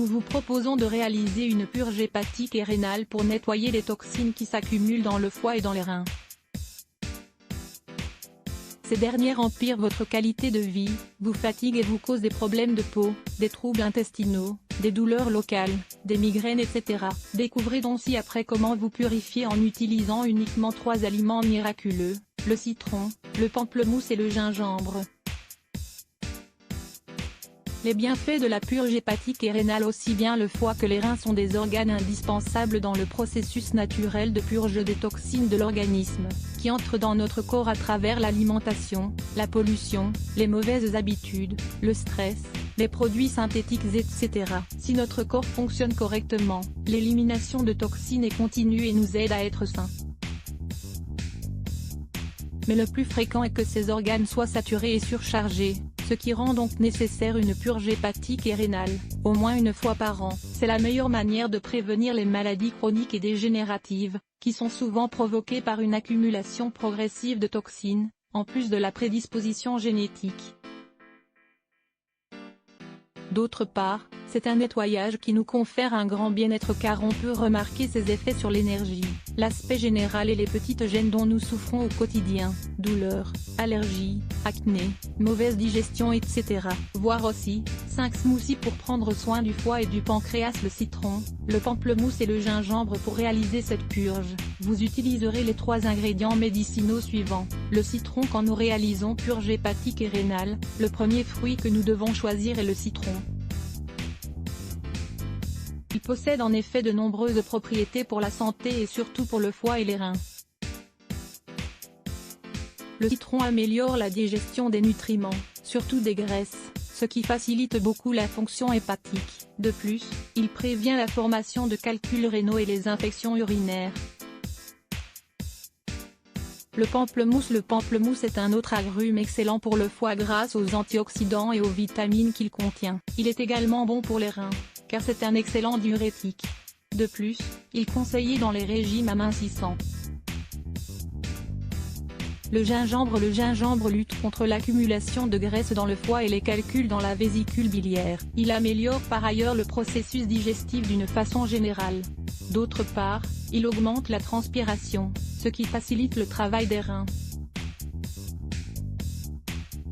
nous vous proposons de réaliser une purge hépatique et rénale pour nettoyer les toxines qui s'accumulent dans le foie et dans les reins. Ces dernières empirent votre qualité de vie, vous fatiguent et vous causent des problèmes de peau, des troubles intestinaux, des douleurs locales, des migraines etc. Découvrez donc ci-après comment vous purifier en utilisant uniquement 3 aliments miraculeux, le citron, le pamplemousse et le gingembre. Les bienfaits de la purge hépatique et rénale. Aussi bien le foie que les reins sont des organes indispensables dans le processus naturel de purge des toxines de l'organisme, qui entrent dans notre corps à travers l'alimentation, la pollution, les mauvaises habitudes, le stress, les produits synthétiques etc. Si notre corps fonctionne correctement, l'élimination de toxines est continue et nous aide à être sains. Mais le plus fréquent est que ces organes soient saturés et surchargés, ce qui rend donc nécessaire une purge hépatique et rénale, au moins une fois par an. C'est la meilleure manière de prévenir les maladies chroniques et dégénératives, qui sont souvent provoquées par une accumulation progressive de toxines, en plus de la prédisposition génétique. D'autre part, c'est un nettoyage qui nous confère un grand bien-être car on peut remarquer ses effets sur l'énergie, l'aspect général et les petites gênes dont nous souffrons au quotidien, douleurs, allergies, acné, mauvaise digestion etc. Voir aussi, 5 smoothies pour prendre soin du foie et du pancréas. Le citron, le pamplemousse et le gingembre. Pour réaliser cette purge, vous utiliserez les 3 ingrédients médicinaux suivants. Le citron. Quand nous réalisons purge hépatique et rénale, le premier fruit que nous devons choisir est le citron. Il possède en effet de nombreuses propriétés pour la santé et surtout pour le foie et les reins. Le citron améliore la digestion des nutriments, surtout des graisses, ce qui facilite beaucoup la fonction hépatique. De plus, il prévient la formation de calculs rénaux et les infections urinaires. Le pamplemousse. Le pamplemousse est un autre agrume excellent pour le foie grâce aux antioxydants et aux vitamines qu'il contient. Il est également bon pour les reins, car c'est un excellent diurétique. De plus, il est conseillé dans les régimes amincissants. Le gingembre. Le gingembre lutte contre l'accumulation de graisse dans le foie et les calculs dans la vésicule biliaire. Il améliore par ailleurs le processus digestif d'une façon générale. D'autre part, il augmente la transpiration, ce qui facilite le travail des reins.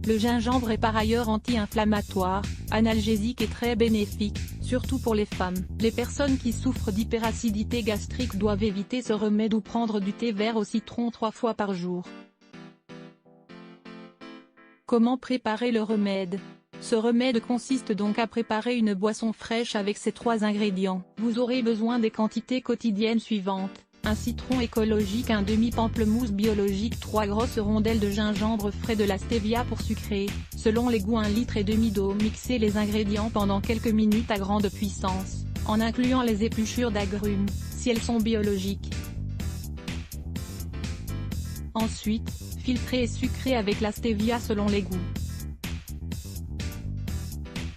Le gingembre est par ailleurs anti-inflammatoire, analgésique et très bénéfique, surtout pour les femmes. Les personnes qui souffrent d'hyperacidité gastrique doivent éviter ce remède ou prendre du thé vert au citron 3 fois par jour. Comment préparer le remède? Ce remède consiste donc à préparer une boisson fraîche avec ces 3 ingrédients. Vous aurez besoin des quantités quotidiennes suivantes: un citron écologique, un demi-pamplemousse biologique, 3 grosses rondelles de gingembre frais, de la stevia pour sucrer, selon les goûts, 1,5 litre d'eau. Mixez les ingrédients pendant quelques minutes à grande puissance, en incluant les épluchures d'agrumes, si elles sont biologiques. Ensuite, filtrez et sucrez avec la stevia selon les goûts.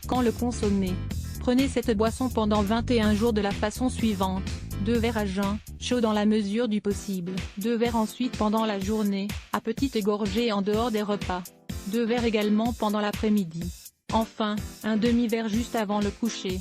Quand le consommer, prenez cette boisson pendant 21 jours de la façon suivante: 2 verres à jeun, chaud dans la mesure du possible, 2 verres ensuite pendant la journée, à petite gorgée en dehors des repas, 2 verres également pendant l'après-midi. Enfin, un demi-verre juste avant le coucher.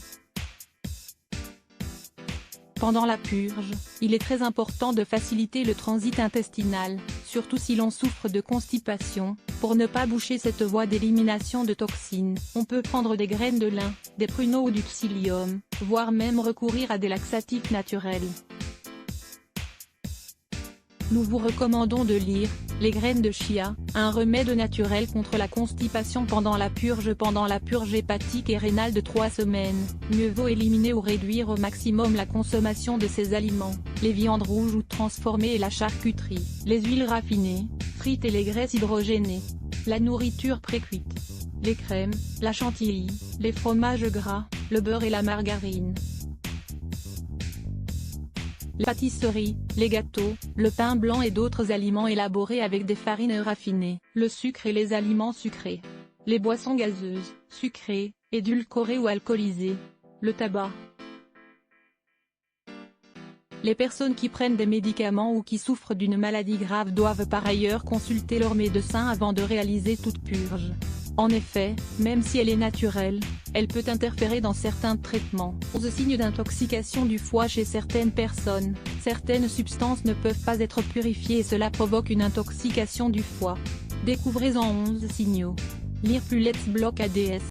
Pendant la purge, il est très important de faciliter le transit intestinal, surtout si l'on souffre de constipation, pour ne pas boucher cette voie d'élimination de toxines. On peut prendre des graines de lin, des pruneaux ou du psyllium, voire même recourir à des laxatifs naturels. Nous vous recommandons de lire « Les graines de chia, un remède naturel contre la constipation pendant la purge ». Pendant la purge hépatique et rénale de 3 semaines, mieux vaut éliminer ou réduire au maximum la consommation de ces aliments: les viandes rouges ou transformées et la charcuterie, les huiles raffinées, frites et les graisses hydrogénées, la nourriture précuite, les crèmes, la chantilly, les fromages gras, le beurre et la margarine, les pâtisseries, les gâteaux, le pain blanc et d'autres aliments élaborés avec des farines raffinées, le sucre et les aliments sucrés, les boissons gazeuses, sucrées, édulcorées ou alcoolisées, le tabac. Les personnes qui prennent des médicaments ou qui souffrent d'une maladie grave doivent par ailleurs consulter leur médecin avant de réaliser toute purge. En effet, même si elle est naturelle, elle peut interférer dans certains traitements. 11 signes d'intoxication du foie chez certaines personnes. Certaines substances ne peuvent pas être purifiées et cela provoque une intoxication du foie. Découvrez-en 11 signaux. Lire plus Let's Block ADS.